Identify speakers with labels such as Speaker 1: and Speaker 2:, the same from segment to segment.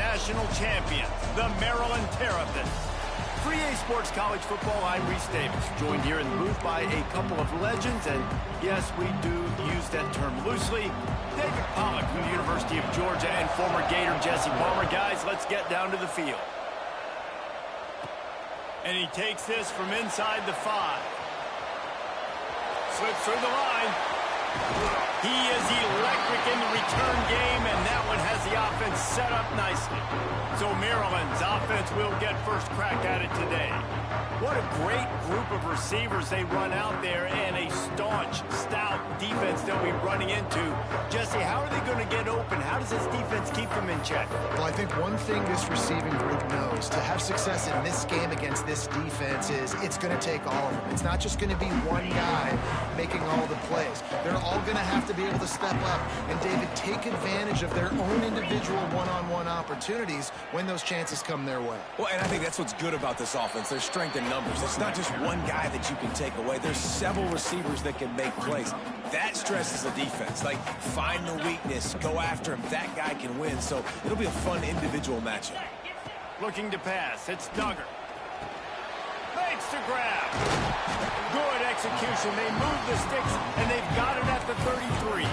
Speaker 1: national champions, the Maryland Terrapins. For EA Sports College Football, I'm Reese Davis, joined here in the booth by a couple of legends, and yes, we do use that term loosely. David Pollock from the University of Georgia and former Gator Jesse Palmer. Guys, let's get down to the field. And he takes this from inside the 5. Slips through the line. He is electric in the return game, and that one has the offense set up nicely. So Maryland's offense will get first crack at it today. What a great group of receivers they run out there, and a staunch, stout defense they'll be running into. Jesse, how are they going to get open? How does this defense keep them in check?
Speaker 2: Well, I think one thing this receiving group knows to have success in this game against this defense is it's going to take all of them. It's not just going to be one guy making all the plays. They're all going to have to be able to step up and, David, take advantage of their own individual one-on-one opportunities when those chances come their way.
Speaker 3: Well, and I think that's what's good about this offense. There's strength in numbers. It's not just one guy that you can take away. There's several receivers that can make plays. That stresses the defense. Like, find the weakness, go after him. That guy can win. So it'll be a fun individual matchup.
Speaker 1: Looking to pass. It's Duggar. Fakes to grab. Good execution. They move the sticks, and they've got it at the 33.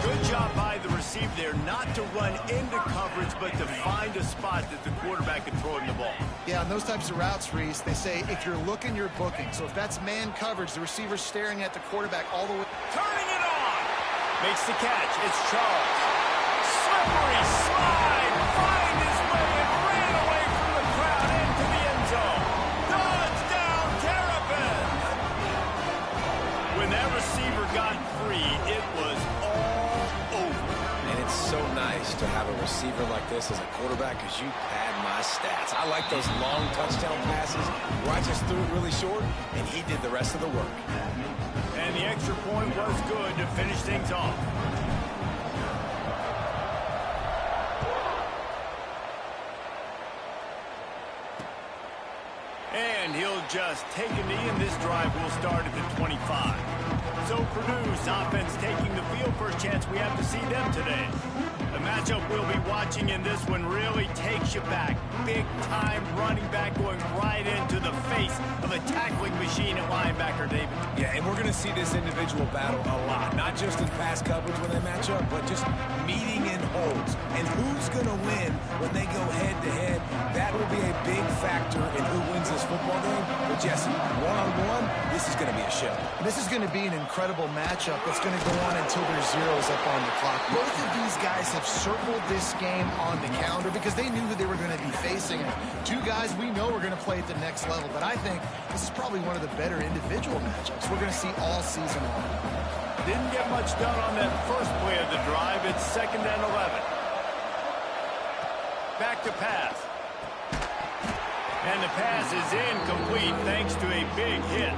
Speaker 1: Good job by the receiver there, not to run into coverage, but to find a spot that the quarterback can throw him the ball.
Speaker 2: Yeah, on those types of routes, Reese, they say if you're looking, you're booking. So if that's man coverage, the receiver's staring at the quarterback all the way.
Speaker 1: Turning it on. Makes the catch. It's Charles. Slippery slide. Find his way and ran away from the crowd into the end zone. Touchdown, Terrapins. When that receiver got free, it was all over.
Speaker 3: And it's so nice to have a receiver like this as a quarterback because you pad my stats. I like those long touchdown passes where I just threw it really short, and he did the rest of the work.
Speaker 1: And the extra point was good to finish things off. And he'll just take a knee, and this drive will start at the 25. So Purdue's offense taking the field. First chance we have to see them today. The matchup we'll be watching in this one really takes you back. Big time running back going right into the face of a tackling machine at linebacker, David.
Speaker 3: Yeah, and we're going to see this individual battle a lot. Not just in pass coverage when they match up, but just meeting in holes. And who's going to win when they go head-to-head? That will be a big factor in who wins this football game. But Jesse, one-on-one, this is going to be a show.
Speaker 2: This is going to be an incredible matchup that's going to go on until there's zeros up on the clock. Both of these guys have circled this game on the calendar because they knew who they were going to be facing. Two guys we know are going to play at the next level, but I think this is probably one of the better individual matchups we're going to see all season long.
Speaker 1: Didn't get much done on that first play of the drive. It's 2nd and 11. Back to pass. And the pass is incomplete thanks to a big hit.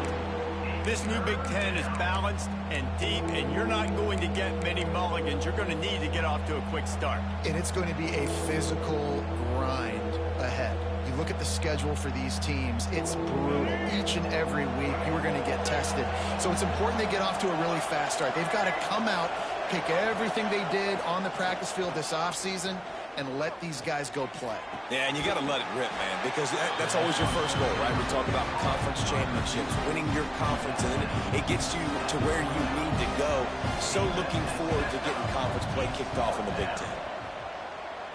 Speaker 1: This new Big Ten is balanced and deep, and you're not going to get many mulligans. You're going to need to get off to a quick start.
Speaker 2: And it's going to be a physical grind ahead. You look at the schedule for these teams, it's brutal. Each and every week, you are going to get tested. So it's important they get off to a really fast start. They've got to come out, pick everything they did on the practice field this offseason, and let these guys go play.
Speaker 3: Yeah, and you got to let it rip, man, because that's always your first goal, right? We talk about conference championships, winning your conference, and then it gets you to where you need to go. So looking forward to getting conference play kicked off in the Big Ten.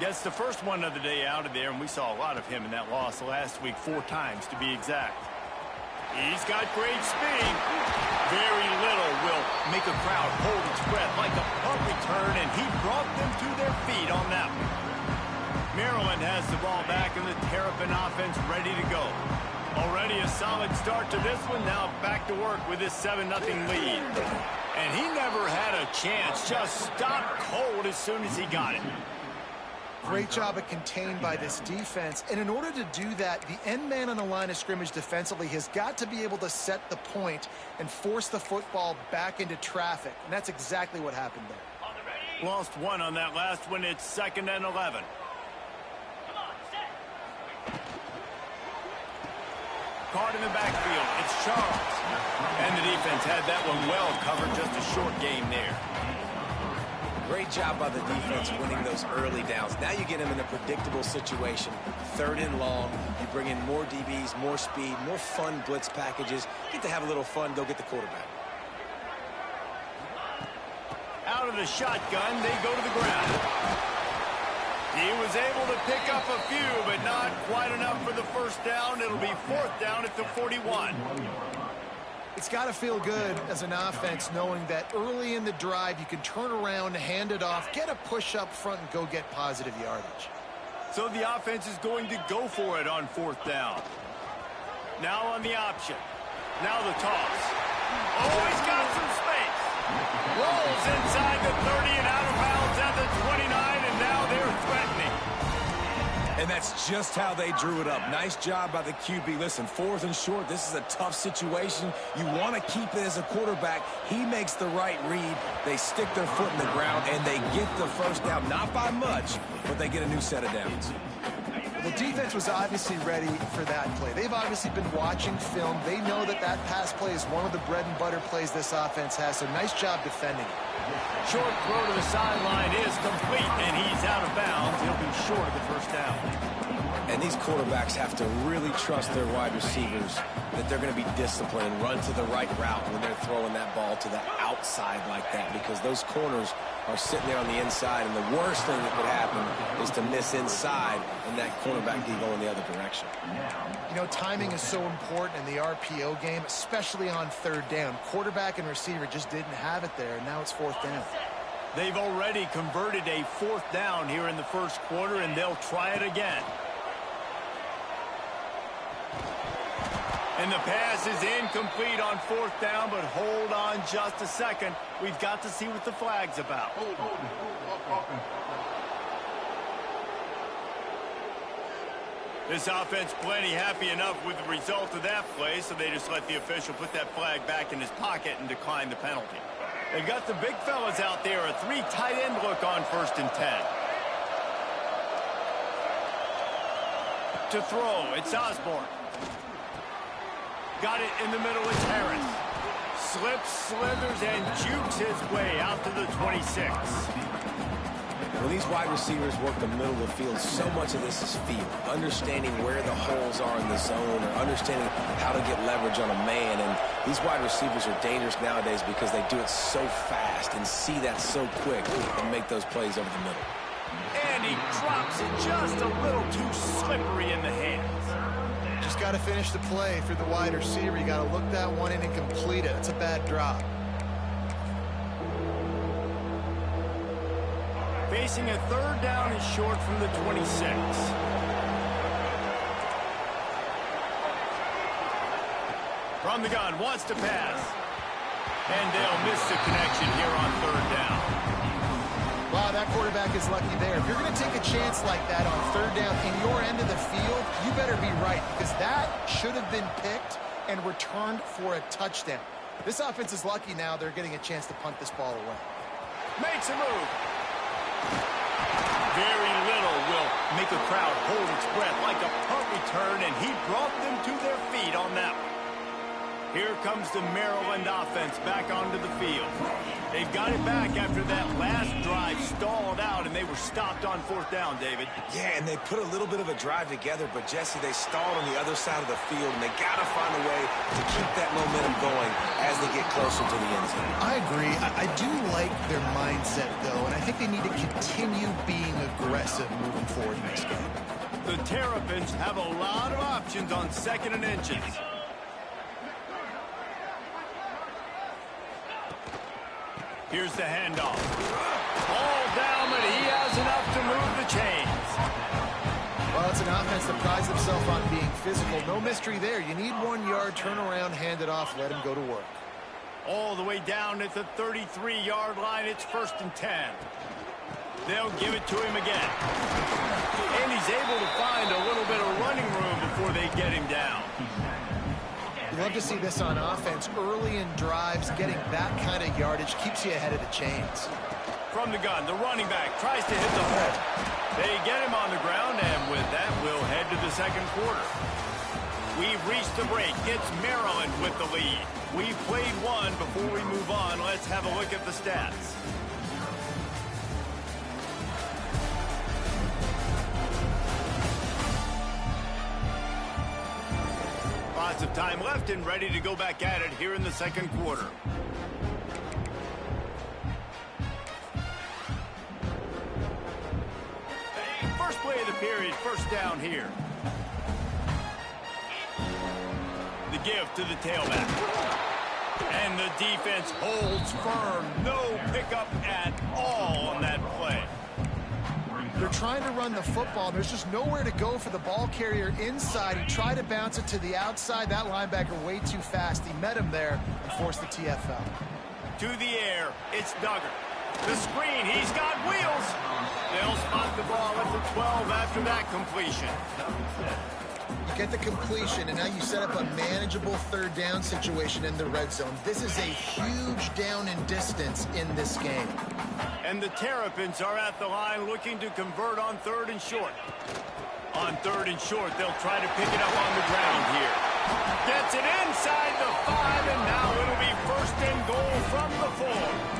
Speaker 1: Gets the first one of the day out of there, and we saw a lot of him in that loss last week, 4 times to be exact. He's got great speed. Very little will make a crowd hold its breath like a punt return, and he brought them to their feet on that one. Maryland has the ball back, and the Terrapin offense ready to go. Already a solid start to this one. Now back to work with this 7-0 lead. And he never had a chance. Just stopped cold as soon as he got it.
Speaker 2: Great job at contained by this defense. And in order to do that, the end man on the line of scrimmage defensively has got to be able to set the point and force the football back into traffic. And that's exactly what happened there.
Speaker 1: Lost one on that last one. It's 2nd and 11. Caught in the backfield. It's Charles. And the defense had that one well covered. Just a short game there.
Speaker 3: Great job by the defense winning those early downs. Now you get them in a predictable situation. 3rd and long. You bring in more DBs, more speed, more fun blitz packages. Get to have a little fun. Go get the quarterback.
Speaker 1: Out of the shotgun, they go to the ground. He was able to pick up a few, but not quite enough for the first down. It'll be 4th down at the 41.
Speaker 2: It's got to feel good as an offense knowing that early in the drive you can turn around, hand it off, get a push up front, and go get positive yardage.
Speaker 1: So the offense is going to go for it on 4th down. Now on the option. Now the toss. Oh, he's got some space. Rolls inside the 30 and out of bounds at the 29, and now they're threatening.
Speaker 3: And that's just how they drew it up. Nice job by the QB. Listen, 4th and short, this is a tough situation. You want to keep it as a quarterback. He makes the right read. They stick their foot in the ground, and they get the first down. Not by much, but they get a new set of downs.
Speaker 2: The defense was obviously ready for that play. They've obviously been watching film. They know that that pass play is one of the bread and butter plays this offense has, so nice job defending it.
Speaker 1: Short throw to the sideline is complete, and he's out of bounds. He'll be short of the first down.
Speaker 3: And these quarterbacks have to really trust their wide receivers that they're going to be disciplined and run to the right route when they're throwing that ball to the outside like that, because those corners are sitting there on the inside, and the worst thing that could happen is to miss inside and that cornerback can go in the other direction.
Speaker 2: You know, timing is so important in the RPO game, especially on 3rd down. Quarterback and receiver just didn't have it there, and now it's 4th down.
Speaker 1: They've already converted a 4th down here in the first quarter, and they'll try it again. And the pass is incomplete on 4th down, but hold on just a second. We've got to see what the flag's about. This offense plenty happy enough with the result of that play, so they just let the official put that flag back in his pocket and decline the penalty. They've got the big fellas out there, a 3 tight end look on 1st and 10. To throw, it's Osborne. Got it in the middle, it's Harris. Slips, slithers, and jukes his way out to the 26.
Speaker 3: When these wide receivers work the middle of the field, so much of this is feel. Understanding where the holes are in the zone, or understanding how to get leverage on a man. And these wide receivers are dangerous nowadays because they do it so fast and see that so quick and make those plays over the middle.
Speaker 1: And he drops it just a little too slippery in the hands.
Speaker 2: Just got to finish the play for the wide receiver. You got to look that one in and complete it. It's a bad drop.
Speaker 1: Facing a 3rd down and short from the 26. From the gun, wants to pass. And they'll miss the connection here on 3rd down.
Speaker 2: Wow, that quarterback is lucky there. If you're going to take a chance like that on 3rd down in your end of the field, you better be right, because that should have been picked and returned for a touchdown. This offense is lucky now they're getting a chance to punt this ball away.
Speaker 1: Makes a move. Very little will make a crowd hold its breath like a punt return, and he brought them to their feet on that one. Here comes the Maryland offense back onto the field. They've got it back after that last drive stalled out, and they were stopped on 4th down, David.
Speaker 3: Yeah, and they put a little bit of a drive together, but, Jesse, they stalled on the other side of the field, and they got to find a way to keep that momentum going as they get closer to the end zone.
Speaker 2: I agree. I do like their mindset, though, and I think they need to continue being aggressive moving forward in this game.
Speaker 1: The Terrapins have a lot of options on 2nd and inches. Here's the handoff. All down, but he has enough to move the chains.
Speaker 2: Well, it's an offense that prides themselves on being physical. No mystery there. You need 1 yard, turn around, hand it off, let him go to work.
Speaker 1: All the way down at the 33-yard line, it's 1st and 10. They'll give it to him again. And he's able to find a little bit of running room before they get him down.
Speaker 2: You love to see this on offense. Early in drives, getting that kind of yardage keeps you ahead of the chains.
Speaker 1: From the gun, the running back tries to hit the hole. They get him on the ground, and with that, we'll head to the 2nd quarter. We've reached the break. It's Maryland with the lead. We've played one. Before we move on, let's have a look at the stats. Lots of time left and ready to go back at it here in the second quarter. First play of the period, first down here. The give to the tailback. And the defense holds firm. No pickup at all on that play.
Speaker 2: They're trying to run the football. There's just nowhere to go for the ball carrier inside. He tried to bounce it to the outside. That linebacker way too fast. He met him there and forced the TFL.
Speaker 1: To the air, it's Duggar. The screen, he's got wheels. They'll spot the ball at the 12 after that completion.
Speaker 2: You get the completion, and now you set up a manageable third down situation in the red zone. This is a huge down in distance in this game.
Speaker 1: And the Terrapins are at the line looking to convert on third and short. On third and short, they'll try to pick it up on the ground here. Gets it inside the 5, and now it'll be first and goal from the 4.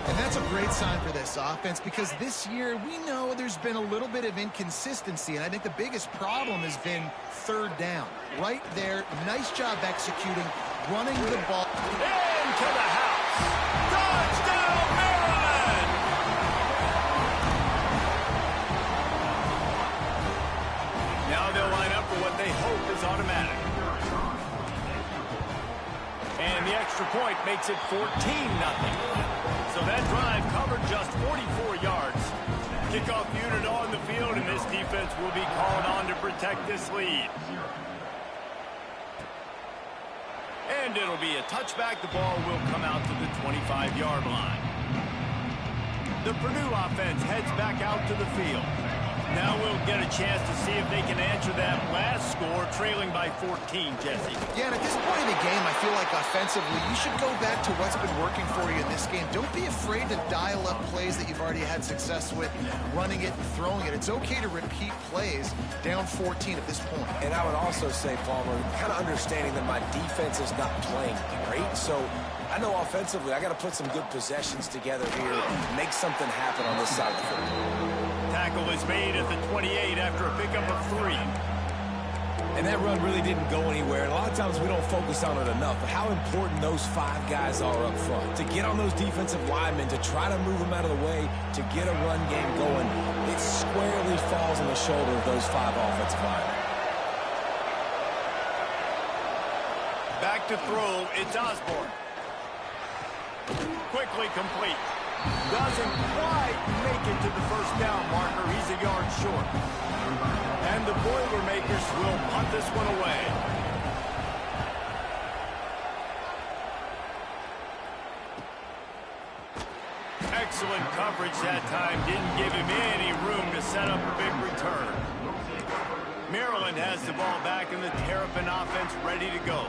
Speaker 2: And that's a great sign for this offense because this year we know there's been a little bit of inconsistency, and I think the biggest problem has been third down. Right there, nice job executing, running the ball.
Speaker 1: Into the house. Touchdown, Maryland! Now they'll line up for what they hope is automatic. And the extra point makes it 14-0. So that drive covered just 44 yards. Kickoff unit on the field, and this defense will be called on to protect this lead. And it'll be a touchback. The ball will come out to the 25-yard line. The Purdue offense heads back out to the field. Now we'll get a chance to see if they can answer that last score, trailing by 14, Jesse.
Speaker 2: Yeah, and at this point in the game, I feel like offensively, you should go back to what's been working for you in this game. Don't be afraid to dial up plays that you've already had success with, running it and throwing it. It's okay to repeat plays down 14 at this point.
Speaker 3: And I would also say, Palmer, kind of understanding that my defense is not playing great, so I know offensively I got to put some good possessions together here, make something happen on this side of the football.
Speaker 1: Tackle is made at the 28 after a pickup of 3.
Speaker 3: And that run really didn't go anywhere. And a lot of times we don't focus on it enough, but how important those 5 guys are up front. To get on those defensive linemen, to try to move them out of the way, to get a run game going, it squarely falls on the shoulder of those 5 offensive linemen.
Speaker 1: Back to throw, it's Osborne. Quickly complete. Doesn't quite make it to the first down marker. He's a yard short. And the Boilermakers will punt this one away. Excellent coverage that time. Didn't give him any room to set up a big return. Maryland has the ball back in the Terrapin offense ready to go.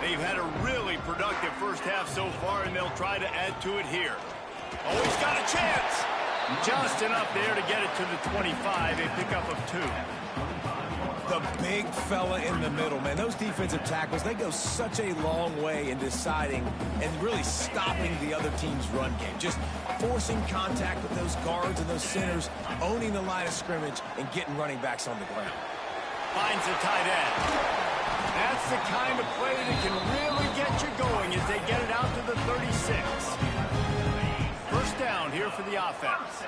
Speaker 1: They've had a really productive first half so far, and they'll try to add to it here. Oh, he's got a chance. Just enough there to get it to the 25, a pickup of 2.
Speaker 3: The big fella in the middle, man. Those defensive tackles, they go such a long way in deciding and really stopping the other team's run game. Just forcing contact with those guards and those centers, owning the line of scrimmage, and getting running backs on the ground.
Speaker 1: Finds a tight end. That's the kind of play that can really get you going as they get it out to the 36. First down here for the offense.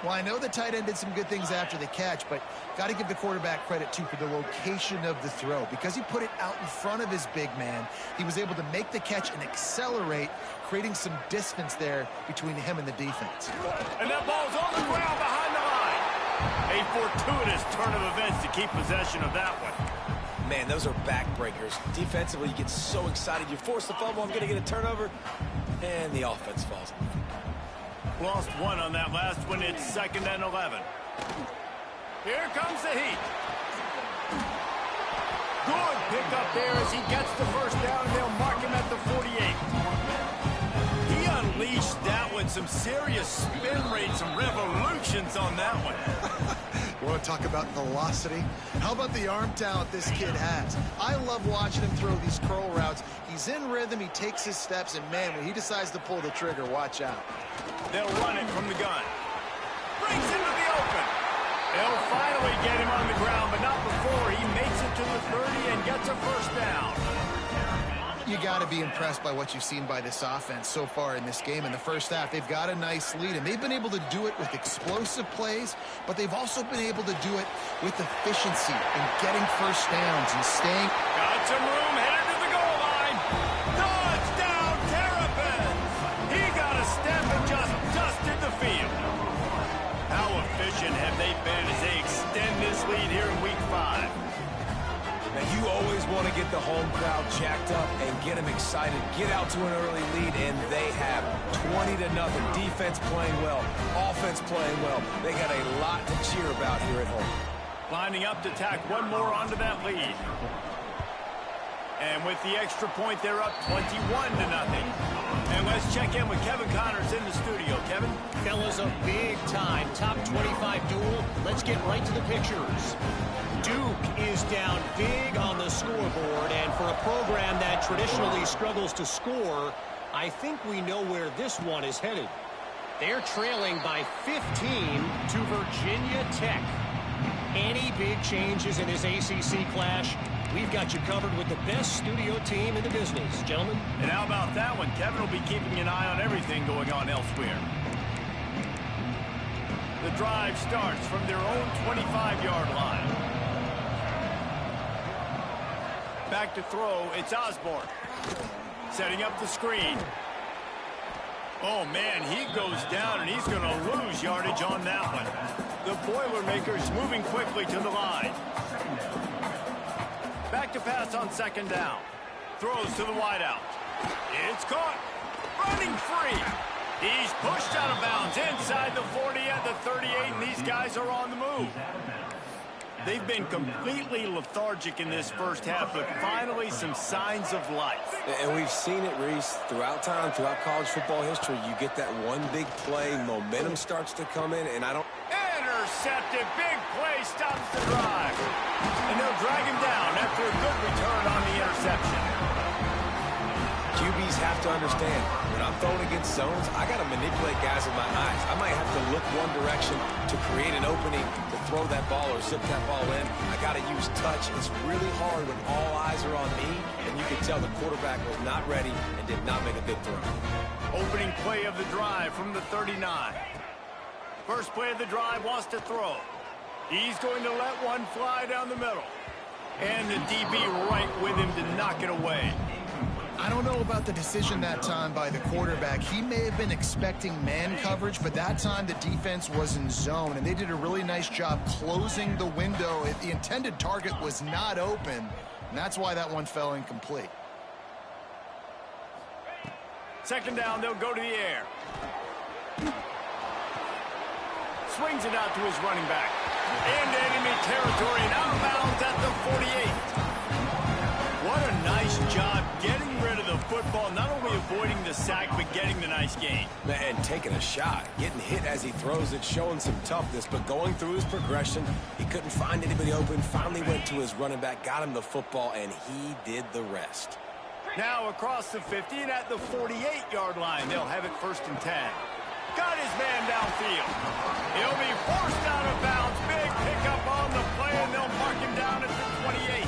Speaker 2: Well, I know the tight end did some good things after the catch, but got to give the quarterback credit, too, for the location of the throw. Because he put it out in front of his big man, he was able to make the catch and accelerate, creating some distance there between him and the defense.
Speaker 1: And that ball's on the ground behind the line. A fortuitous turn of events to keep possession of that one.
Speaker 3: Man, those are backbreakers. Defensively, you get so excited. You force the fumble, I'm going to get a turnover, and the offense falls.
Speaker 1: Lost 1 on that last one. It's 2nd and 11. Here comes the heat. Good pickup there as he gets the first down, and they'll mark him at the 48. He unleashed that one. Some serious spin rates, some revolutions on that one.
Speaker 2: You want to talk about velocity? How about the arm talent this kid has? I love watching him throw these curl routes. He's in rhythm, he takes his steps, and man, when he decides to pull the trigger, watch out.
Speaker 1: They'll run it from the gun. Brings into the open. They'll finally get him on the ground, but not before he He makes it to the 30 and gets a first down.
Speaker 2: You got to be impressed by what you've seen by this offense so far in this game. In the first half, they've got a nice lead, and they've been able to do it with explosive plays, but they've also been able to do it with efficiency and getting first downs and staying.
Speaker 1: Got some room, headed to the goal line. Touchdown, Terpin! He got a step and just dusted the field. How efficient have they been as they extend this lead here in Week 5?
Speaker 3: Now, you always want to get the home crowd jacked up and get them excited. Get out to an early lead, and they have 20-0. Defense playing well, offense playing well. They got a lot to cheer about here at home.
Speaker 1: Lining up to tack one more onto that lead. And with the extra point, they're up 21-0. And let's check in with Kevin Connors in the studio. Kevin?
Speaker 4: Fellas, a big-time top 25 duel. Let's get right to the pictures. Duke is down big on the scoreboard, and for a program that traditionally struggles to score, I think we know where this one is headed. They're trailing by 15 to Virginia Tech. Any big changes in this ACC clash? We've got you covered with the best studio team in the business, gentlemen.
Speaker 1: And how about that one? Kevin will be keeping an eye on everything going on elsewhere. The drive starts from their own 25-yard line. Back to throw, it's Osborne. Setting up the screen. Oh, man, he goes down, and he's going to lose yardage on that one. The Boilermakers moving quickly to the line. Back to pass on second down. Throws to the wideout. It's caught. Running free. He's pushed out of bounds inside the 40 at the 38, and these guys are on the move. They've been completely lethargic in this first half, but finally some signs of life.
Speaker 3: And we've seen it, Reese, throughout time, throughout college football history. You get that one big play, momentum starts to come in, and I don't...
Speaker 1: Intercepted, big play, stops the drive. And they'll drag him down after a good return on the interception.
Speaker 3: QBs have to understand, when I'm throwing against zones, I got to manipulate guys with my eyes. I might have to look one direction to create an opening to throw that ball or zip that ball in. I got to use touch. It's really hard when all eyes are on me, and you can tell the quarterback was not ready and did not make a good throw.
Speaker 1: Opening play of the drive from the 39. First play of the drive, wants to throw. He's going to let one fly down the middle. And the DB right with him to knock it away.
Speaker 2: I don't know about the decision that time by the quarterback. He may have been expecting man coverage, but that time the defense was in zone, and they did a really nice job closing the window. The intended target was not open, and that's why that one fell incomplete.
Speaker 1: Second down, they'll go to the air. Swings it out to his running back. Into enemy territory and out of bounds at the 48. What a nice job getting rid of the football, not only avoiding the sack, but getting the nice gain.
Speaker 3: And taking a shot, getting hit as he throws it, showing some toughness, but going through his progression, he couldn't find anybody open, finally went to his running back, got him the football, and he did the rest.
Speaker 1: Now across the 50 and at the 48-yard line, they'll have it 1st and 10. Got his man downfield. He'll be forced out of bounds. Big pickup on the play, and they'll mark him down at the 28.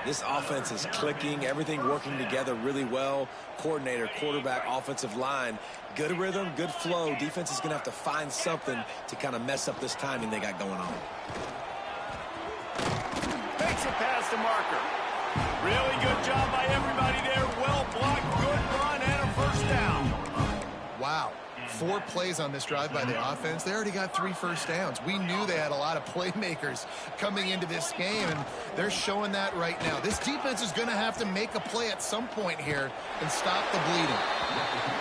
Speaker 3: This offense is clicking, everything working together really well. Coordinator, quarterback, offensive line, good rhythm, good flow. Defense is going to have to find something to kind of mess up this timing they got going on.
Speaker 1: Makes it past the marker. Really good job by everybody there. Well blocked, good run, and a first down.
Speaker 2: Wow. 4 plays on this drive by the offense. They already got 3 first downs. We knew they had a lot of playmakers coming into this game, and they're showing that right now. This defense is going to have to make a play at some point here and stop the bleeding.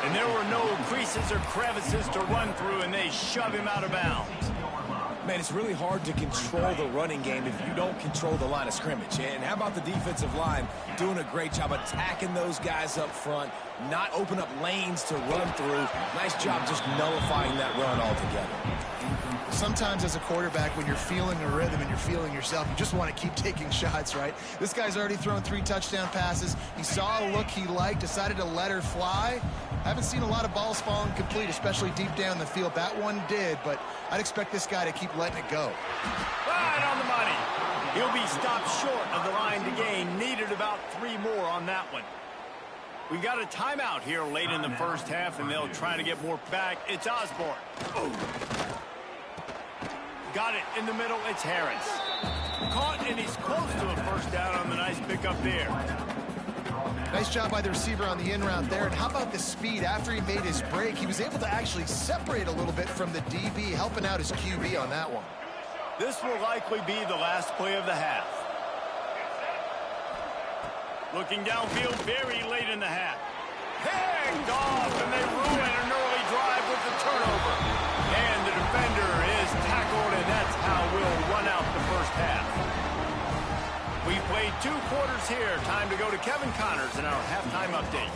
Speaker 1: And there were no creases or crevices to run through, and they shove him out of bounds.
Speaker 3: Man, it's really hard to control the running game if you don't control the line of scrimmage. And how about the defensive line doing a great job attacking those guys up front, not open up lanes to run through. Nice job just nullifying that run altogether.
Speaker 2: Sometimes as a quarterback, when you're feeling a rhythm and you're feeling yourself, you just want to keep taking shots, right? This guy's already thrown 3 touchdown passes. He saw a look he liked, decided to let her fly. Haven't seen a lot of balls falling complete, especially deep down the field. That one did, but I'd expect this guy to keep letting it go.
Speaker 1: Right on the money. He'll be stopped short of the line to gain. Needed about 3 more on that one. We've got a timeout here late in the first half, and they'll try to get more back. It's Osborne. Oh. Got it in the middle. It's Harris. Caught, and he's close to a first down on the nice pickup there.
Speaker 2: Nice job by the receiver on the in route there. And how about the speed? After he made his break, he was able to actually separate a little bit from the DB, helping out his QB on that one.
Speaker 1: This will likely be the last play of the half. Looking downfield very late in the half. Picked off, and they ruin an early drive with the turnover. And the defender is tackled, and that's how we'll run out the first half. We've played 2 quarters here. Time to go to Kevin Connors in our halftime update.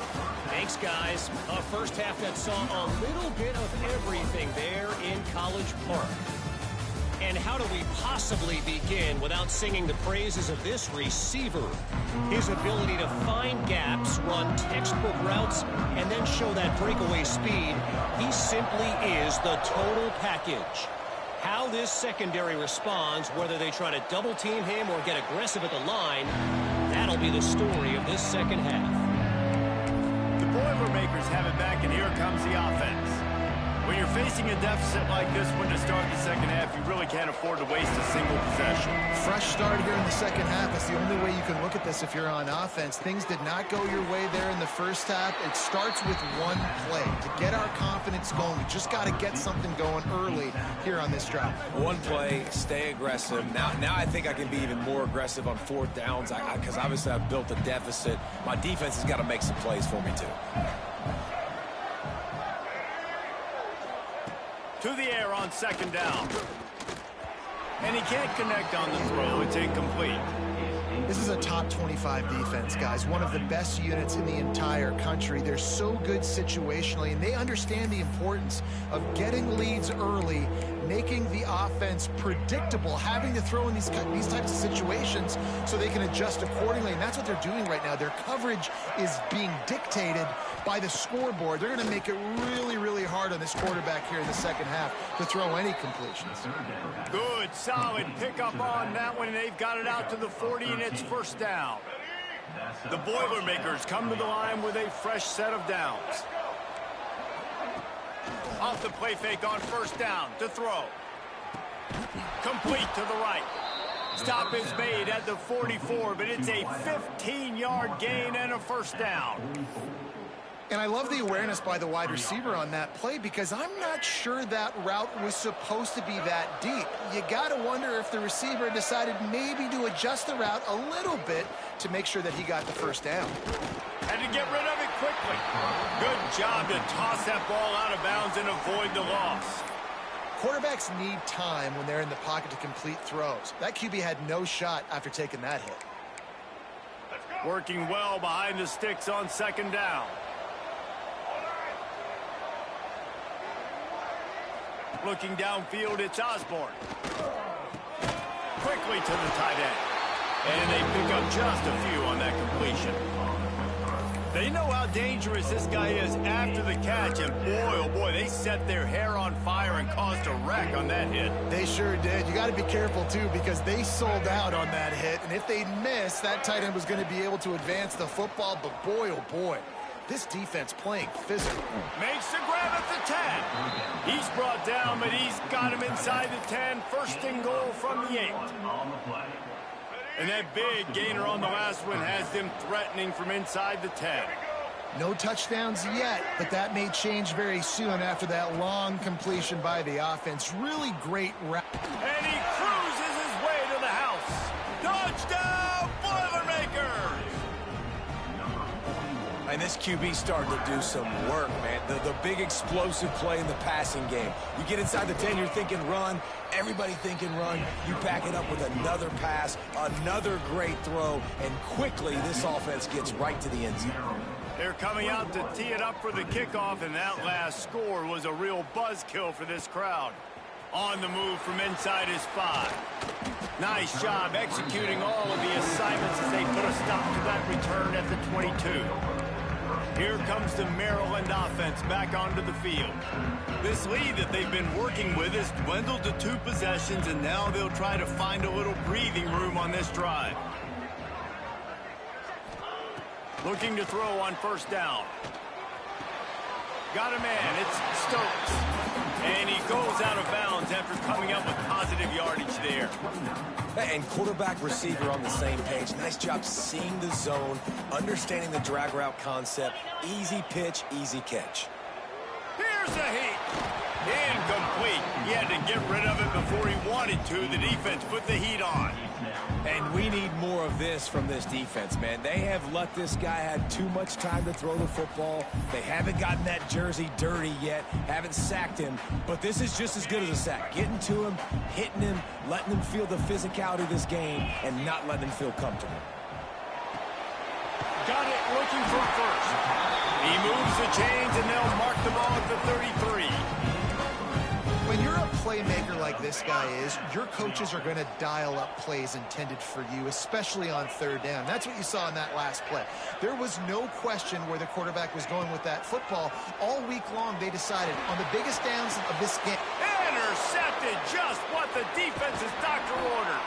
Speaker 4: Thanks, guys. A first half that saw a little bit of everything there in College Park. And how do we possibly begin without singing the praises of this receiver? His ability to find gaps, run textbook routes, and then show that breakaway speed. He simply is the total package. How this secondary responds, whether they try to double team him or get aggressive at the line, that'll be the story of this second half.
Speaker 1: The Boilermakers have it back, and here comes the offense. When you're facing a deficit like this one to start the second half, you really can't afford to waste a single possession.
Speaker 2: Fresh start here in the second half. That's the only way you can look at this if you're on offense. Things did not go your way there in the first half. It starts with one play. To get our confidence going, we just got to get something going early here on this drive.
Speaker 3: One play, stay aggressive. Now I think I can be even more aggressive on 4th downs because obviously I've built a deficit. My defense has got to make some plays for me, too.
Speaker 1: To the air on 2nd down. And he can't connect on the throw. It's incomplete.
Speaker 2: This is a top 25 defense, guys. One of the best units in the entire country. They're so good situationally, and they understand the importance of getting leads early, making the offense predictable, having to throw in these types of situations so they can adjust accordingly. And that's what they're doing right now. Their coverage is being dictated by the scoreboard. They're going to make it really, really hard on this quarterback here in the second half to throw any completions.
Speaker 1: Good, solid pickup on that one, and they've got it out to the 40, and it's first down. The Boilermakers come to the line with a fresh set of downs. Off the play fake on first down to throw. Complete to the right. Stop is made at the 44, but it's a 15-yard gain and a first down.
Speaker 2: And I love the awareness by the wide receiver on that play because I'm not sure that route was supposed to be that deep. You got to wonder if the receiver decided maybe to adjust the route a little bit to make sure that he got the first down.
Speaker 1: Had to get rid of it quickly. Good job to toss that ball out of bounds and avoid the loss.
Speaker 2: Quarterbacks need time when they're in the pocket to complete throws. That QB had no shot after taking that hit.
Speaker 1: Working well behind the sticks on 2nd down. Looking downfield, it's Osborne. Quickly to the tight end. And they pick up just a few on that completion. They know how dangerous this guy is after the catch, and boy, oh boy, they set their hair on fire and caused a wreck on that hit.
Speaker 2: They sure did. You got to be careful, too, because they sold out on that hit, and if they'd missed, that tight end was going to be able to advance the football, but boy, oh boy. This defense playing physical.
Speaker 1: Makes the grab at the 10. He's brought down, but he's got him inside the 10. First and goal from the 8. And that big gainer on the last one has them threatening from inside the 10.
Speaker 2: No touchdowns yet, but that may change very soon after that long completion by the offense. Really great route.
Speaker 1: And he cruises his way to the house. Touchdown, Boilermakers!
Speaker 3: And this QB starting to do some work, man. The big explosive play in the passing game. You get inside the 10, you're thinking run. Everybody thinking run. You back it up with another pass, another great throw, and quickly this offense gets right to the end zone.
Speaker 1: They're coming out to tee it up for the kickoff, and that last score was a real buzzkill for this crowd. On the move from inside his 5. Nice job executing all of the assignments as they put a stop to that return at the 22. Here comes the Maryland offense back onto the field. This lead that they've been working with has dwindled to 2 possessions, and now they'll try to find a little breathing room on this drive. Looking to throw on first down. Got a man, it's Stokes. And he goes out of bounds after coming up with positive yardage there.
Speaker 3: And quarterback receiver on the same page. Nice job seeing the zone, understanding the drag route concept. Easy pitch, easy catch.
Speaker 1: Here's the heat. Incomplete. He had to get rid of it before he wanted to. The defense put the heat on.
Speaker 3: And we need more of this from this defense, man. They have let this guy have too much time to throw the football. They haven't gotten that jersey dirty yet, haven't sacked him. But this is just as good as a sack. Getting to him, hitting him, letting him feel the physicality of this game, and not letting him feel comfortable.
Speaker 1: Got it, looking for first. He moves the chains, and they'll mark the ball at the 33.
Speaker 2: When you're a playmaker like this guy is, your coaches are going to dial up plays intended for you, especially on third down. That's what you saw in that last play. There was no question where the quarterback was going with that football. All week long, they decided on the biggest downs of this game.
Speaker 1: Intercepted, just what the defense's doctor ordered.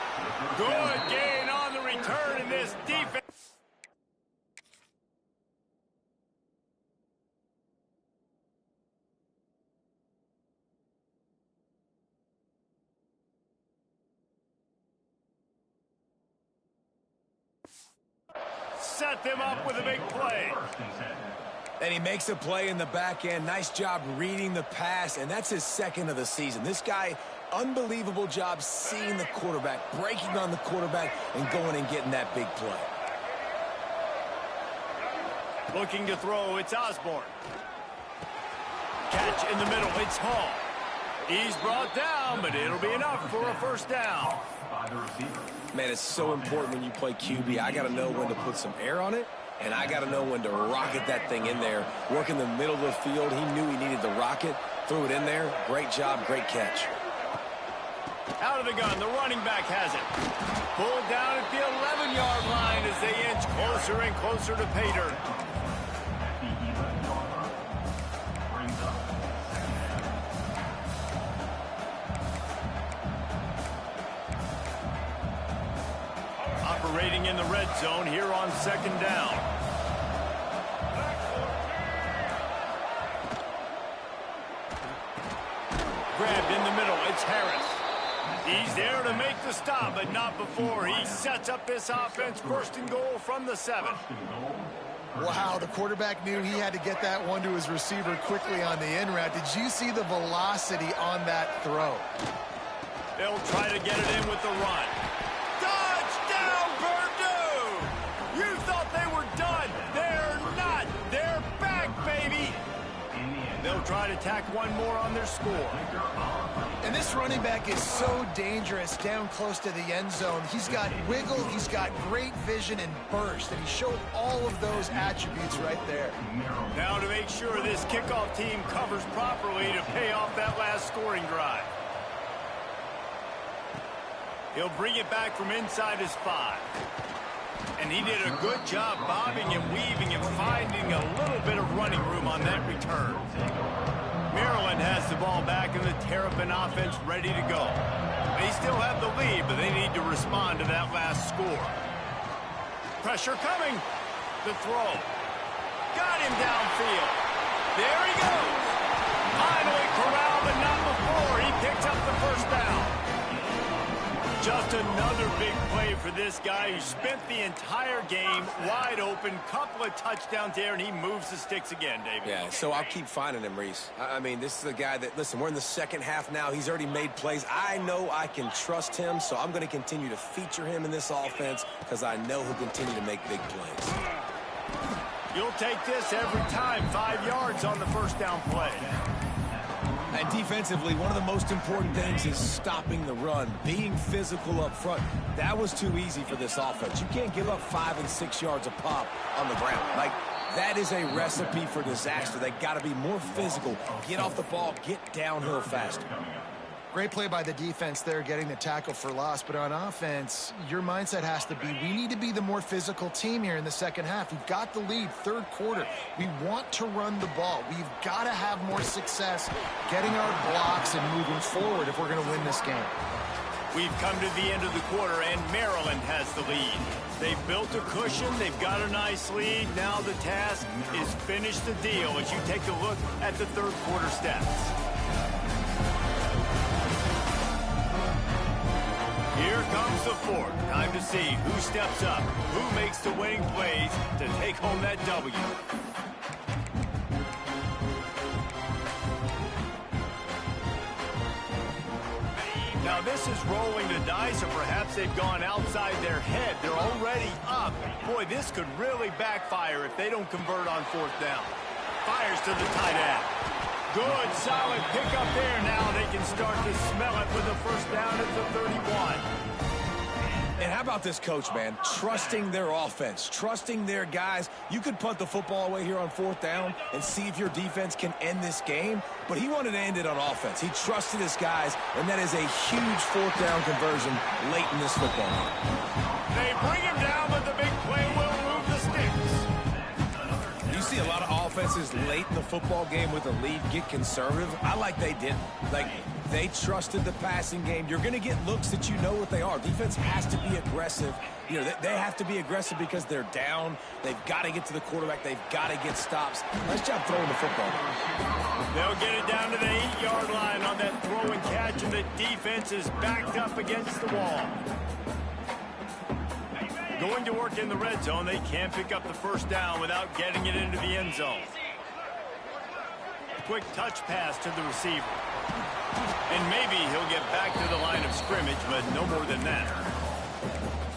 Speaker 1: Good gain on the return in this defense. Set them up with a big play.
Speaker 3: And he makes a play in the back end. Nice job reading the pass, and that's his second of the season. This guy, unbelievable job seeing the quarterback, breaking on the quarterback, and going and getting that big play.
Speaker 1: Looking to throw, it's Osborne. Catch in the middle, it's Hall. He's brought down, but it'll be enough for a first down.
Speaker 3: Man, it's so important when you play QB. I got to know when to put some air on it, and I got to know when to rocket that thing in there. Work in the middle of the field. He knew he needed the rocket. Threw it in there. Great job, great catch.
Speaker 1: Out of the gun, the running back has it. Pulled down at the 11-yard line as they inch closer and closer to pay dirt. Operating in the red zone here on second down. Grabbed in the middle, it's Harris. He's there to make the stop, but not before he sets up this offense. First and goal from the 7.
Speaker 2: Wow, the quarterback knew he had to get that one to his receiver quickly on the in route. Did you see the velocity on that throw?
Speaker 1: They'll try to get it in with the run. Touchdown, Purdue! You thought they were done. They're not. They're back, baby. They'll try to tack one more on their score.
Speaker 2: And this running back is so dangerous down close to the end zone. He's got wiggle, he's got great vision and burst, and he showed all of those attributes right there.
Speaker 1: Now to make sure this kickoff team covers properly to pay off that last scoring drive. He'll bring it back from inside his 5. And he did a good job bobbing and weaving and finding a little bit of running room on that return. Maryland has the ball back and the Terpin offense ready to go. They still have the lead, but they need to respond to that last score. Pressure coming. The throw. Got him downfield. There he goes. Finally corralled, but not before. He picks up the first down. Just another big play for this guy who spent the entire game wide open. Couple of touchdowns there, and he moves the sticks again, David.
Speaker 3: Yeah, so I'll keep finding him, Reese. I mean, this is a guy that, listen, we're in the second half now. He's already made plays. I know I can trust him, so I'm going to continue to feature him in this offense because I know he'll continue to make big plays.
Speaker 1: You'll take this every time. 5 yards on the first down play.
Speaker 3: And defensively, one of the most important things is stopping the run, being physical up front. That was too easy for this offense. You can't give up 5 and 6 yards a pop on the ground. Like, that is a recipe for disaster. They got to be more physical, get off the ball, get downhill faster.
Speaker 2: Great play by the defense there, getting the tackle for loss. But on offense, your mindset has to be, we need to be the more physical team here in the second half. We've got the lead, third quarter. We want to run the ball. We've got to have more success getting our blocks and moving forward if we're going to win this game.
Speaker 1: We've come to the end of the quarter, and Maryland has the lead. They've built a cushion. They've got a nice lead. Now the task is finish the deal as you take a look at the third quarter stats. Here comes the fourth. Time to see who steps up, who makes the winning plays to take home that W. Now this is rolling the dice, or perhaps they've gone outside their head. They're already up. Boy, this could really backfire if they don't convert on fourth down. Fires to the tight end. Good, solid pickup there. Now they can start to smell it with a first down at the 31.
Speaker 3: And how about this coach, man? Trusting their offense, trusting their guys. You could punt the football away here on fourth down and see if your defense can end this game, but he wanted to end it on offense. He trusted his guys, and that is a huge fourth down conversion late in this football game.
Speaker 1: They bring him down, but the big play will move the sticks.
Speaker 3: You see a lot of offenses late in the football game with a lead get conservative. I like they didn't. Like, they trusted the passing game. You're going to get looks that you know what they are. Defense has to be aggressive. You know, they have to be aggressive because they're down. They've got to get to the quarterback. They've got to get stops. Nice job throwing the football.
Speaker 1: They'll get it down to the 8-yard line on that throw and catch, and the defense is backed up against the wall. Going to work in the red zone. They can't pick up the first down without getting it into the end zone. Quick touch pass to the receiver. And maybe he'll get back to the line of scrimmage, but no more than that.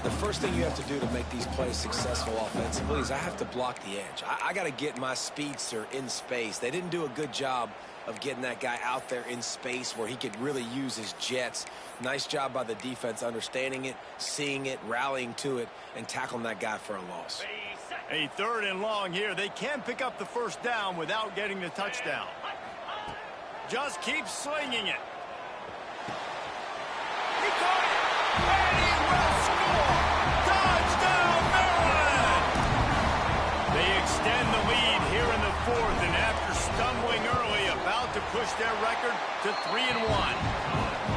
Speaker 3: The first thing you have to do to make these plays successful offensively is I have to block the edge. I got to get my speedster in space. They didn't do a good job of getting that guy out there in space where he could really use his jets. Nice job by the defense understanding it, seeing it, rallying to it, and tackling that guy for a loss.
Speaker 1: A third and long here. They can pick up the first down without getting the touchdown. Just keep slinging it. He caught it, and he will score! Touchdown, Maryland! They extend the lead here in the fourth, and after stumbling early, about to push their record to 3-1.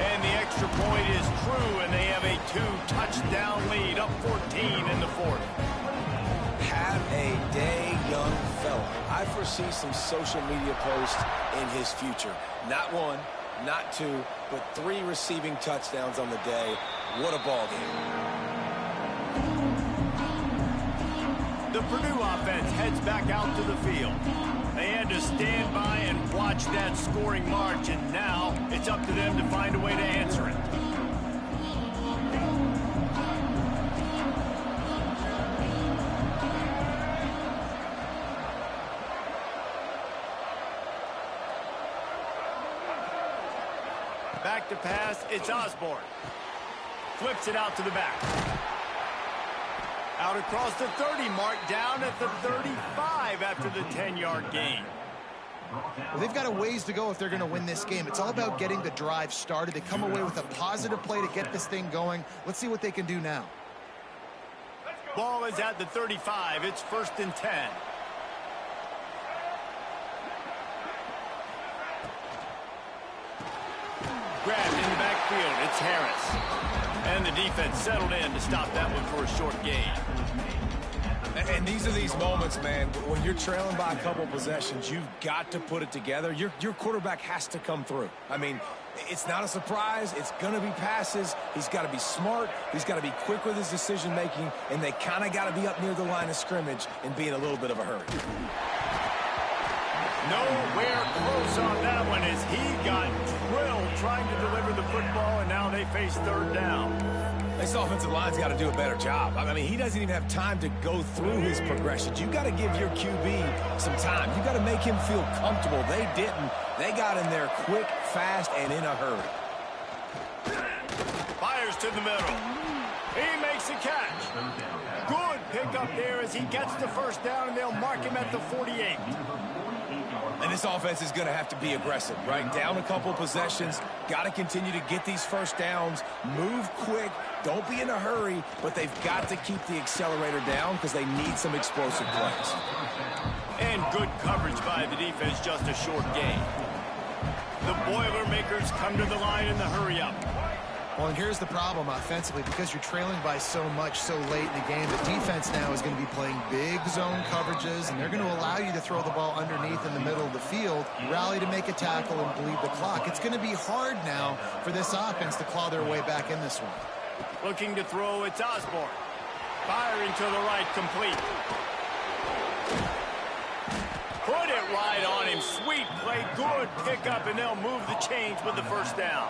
Speaker 1: And the extra point is true, and they have a 2-touchdown lead, up 14 in the fourth.
Speaker 3: Have a day, young fella. I foresee some social media posts in his future. Not one, not two, but 3 receiving touchdowns on the day. What a ball game.
Speaker 1: The Purdue offense heads back out to the field. They had to stand by and watch that scoring march, and now it's up to them to find a way to answer it. Back to pass, it's Osborne. Flips it out to the back. Out across the 30 mark, down at the 35 after the 10-yard gain.
Speaker 2: Well, they've got a ways to go if they're going to win this game. It's all about getting the drive started. They come away with a positive play to get this thing going. Let's see what they can do now.
Speaker 1: Ball is at the 35. It's 1st and 10. Grabbed in the backfield. It's Harris. And the defense settled in to stop that one for a short gain.
Speaker 3: And these are these moments, man, when you're trailing by a couple possessions, you've got to put it together. Your quarterback has to come through. I mean, it's not a surprise. It's going to be passes. He's got to be smart. He's got to be quick with his decision-making, and they kind of got to be up near the line of scrimmage and be in a little bit of a hurry.
Speaker 1: Nowhere close on that one as he got drilled trying to deliver the football, and now they face 3rd down.
Speaker 3: This offensive line's got to do a better job. I mean, he doesn't even have time to go through his progressions. You got to give your QB some time. You got to make him feel comfortable. They didn't. They got in there quick, fast, and in a hurry.
Speaker 1: Fires to the middle. He makes a catch. Good pickup there as he gets the first down, and they'll mark him at the 48.
Speaker 3: And this offense is going to have to be aggressive, right? Down a couple possessions, got to continue to get these first downs, move quick, don't be in a hurry, but they've got to keep the accelerator down because they need some explosive plays.
Speaker 1: And good coverage by the defense, just a short gain. The Boilermakers come to the line in the hurry-up.
Speaker 2: Well, and here's the problem offensively. Because you're trailing by so much so late in the game, the defense now is going to be playing big zone coverages, and they're going to allow you to throw the ball underneath in the middle of the field, rally to make a tackle, and bleed the clock. It's going to be hard now for this offense to claw their way back in this one.
Speaker 1: Looking to throw, it's Osborne. Firing to the right, complete. Put it right on him. Sweet play, good pickup, and they'll move the chains with the first down.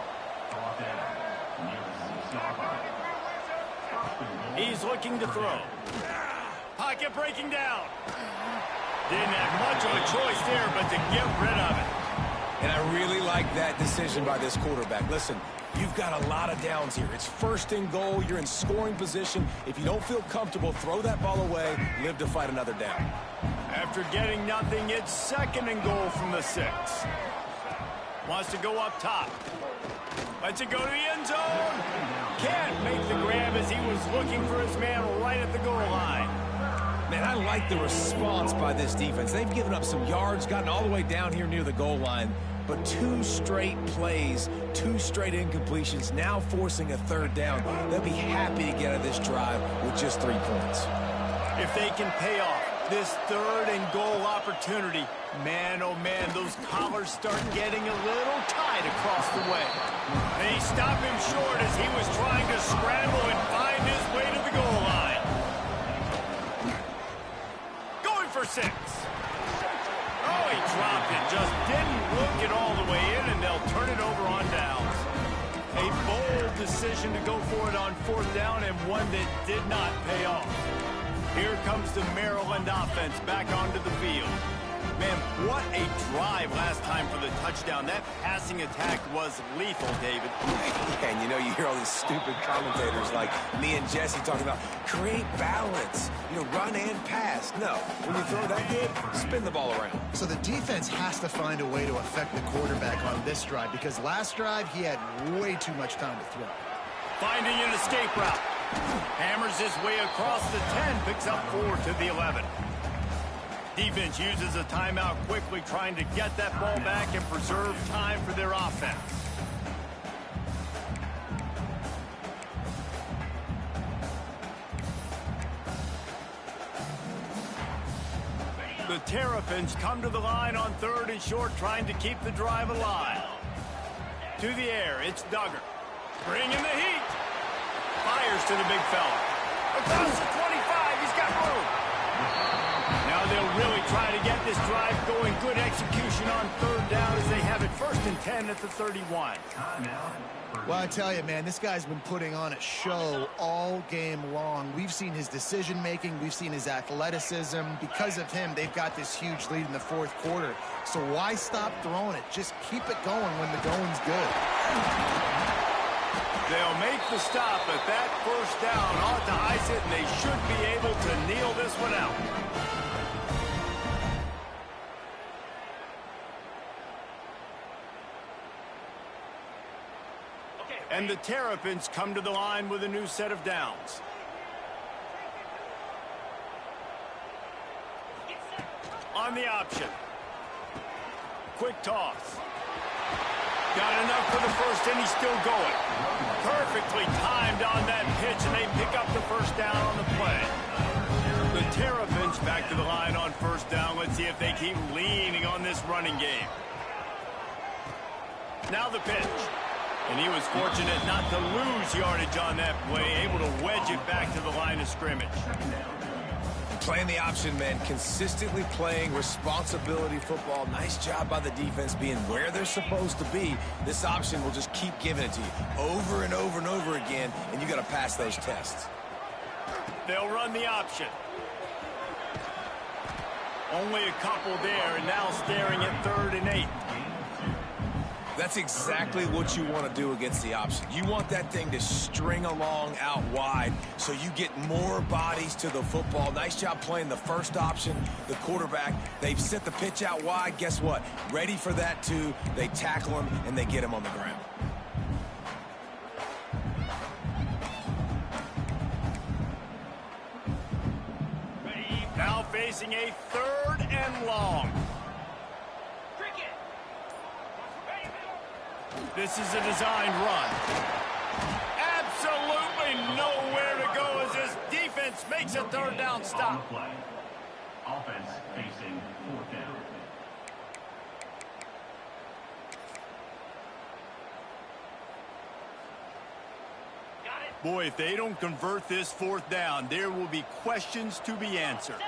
Speaker 1: He's looking to throw. Pocket breaking down. Didn't have much of a choice there, but to get rid of it.
Speaker 3: And I really like that decision by this quarterback. Listen, you've got a lot of downs here. It's first and goal. You're in scoring position. If you don't feel comfortable, throw that ball away. Live to fight another down.
Speaker 1: After getting nothing, it's second and goal from the 6. Wants to go up top. Lets it go to the end zone. Can't make the grab as he was looking for his man right at the goal line.
Speaker 3: Man, I like the response by this defense. They've given up some yards, gotten all the way down here near the goal line, but 2 straight plays, 2 straight incompletions, now forcing a third down. They'll be happy to get out of this drive with just 3 points.
Speaker 1: If they can pay off this third and goal opportunity, man, oh man, those collars start getting a little tight across the way. They stop him short as he was trying to scramble and find his way to the goal line. Going for 6. Oh, he dropped it. Just didn't look it all the way in, and they'll turn it over on downs. A bold decision to go for it on 4th down, and one that did not pay off. Here comes the Maryland offense back onto the field. Man, what a drive last time for the touchdown. That passing attack was lethal, David.
Speaker 3: And you know, you hear all these stupid commentators like me and Jesse talking about create balance, run and pass. No, when you throw that good, spin the ball around.
Speaker 2: So the defense has to find a way to affect the quarterback on this drive, because last drive he had way too much time to throw.
Speaker 1: Finding an escape route. Hammers his way across the 10, picks up 4 to the 11. Defense uses a timeout quickly, trying to get that ball back and preserve time for their offense. The Terrapins come to the line on 3rd and short, trying to keep the drive alive. To the air, it's Duggar. Bringing the heat. Fires to the big fella. Across the 25, he's got room. Now they'll really try to get this drive going. Good execution on 3rd down as they have it 1st and 10 at the 31.
Speaker 2: Well, I tell you, man, this guy's been putting on a show all game long. We've seen his decision-making. We've seen his athleticism. Because of him, they've got this huge lead in the 4th quarter. So why stop throwing it? Just keep it going when the going's good.
Speaker 1: They'll make the stop, but that 1st down ought to ice it, and they should be able to kneel this one out. And the Terrapins come to the line with a new set of downs. On the option. Quick toss. Got enough for the 1st, and he's still going. Perfectly timed on that pitch, and they pick up the 1st down on the play. The Terrapins back to the line on 1st down. Let's see if they keep leaning on this running game. Now the pitch. And he was fortunate not to lose yardage on that play, able to wedge it back to the line of scrimmage.
Speaker 3: Playing the option, man, consistently playing responsibility football. Nice job by the defense being where they're supposed to be. This option will just keep giving it to you over and over and over again, and you got to pass those tests.
Speaker 1: They'll run the option. Only a couple there, and now staring at 3rd and 8.
Speaker 3: That's exactly what you want to do against the option. You want that thing to string along out wide so you get more bodies to the football. Nice job playing the first option, the quarterback. They've sent the pitch out wide. Guess what? Ready for that, too. They tackle him, and they get him on the ground.
Speaker 1: Now facing a 3rd and long. This is a designed run. Absolutely nowhere to go as this defense makes a 3rd down stop.
Speaker 5: Offense facing 4th down.
Speaker 1: Boy, if they don't convert this 4th down, there will be questions to be answered.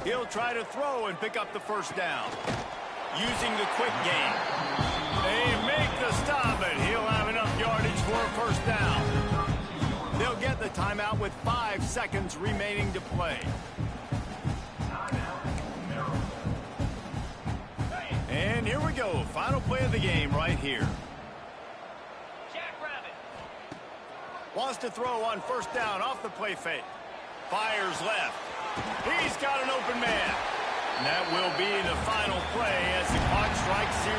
Speaker 1: He'll try to throw and pick up the 1st down. Using the quick game. They make the stop, and he'll have enough yardage for a 1st down. They'll get the timeout with 5 seconds remaining to play. And here we go. Final play of the game right here. Wants to throw on 1st down off the play fake. Fires left. He's got an open man. And that will be the final play as the clock strikes 0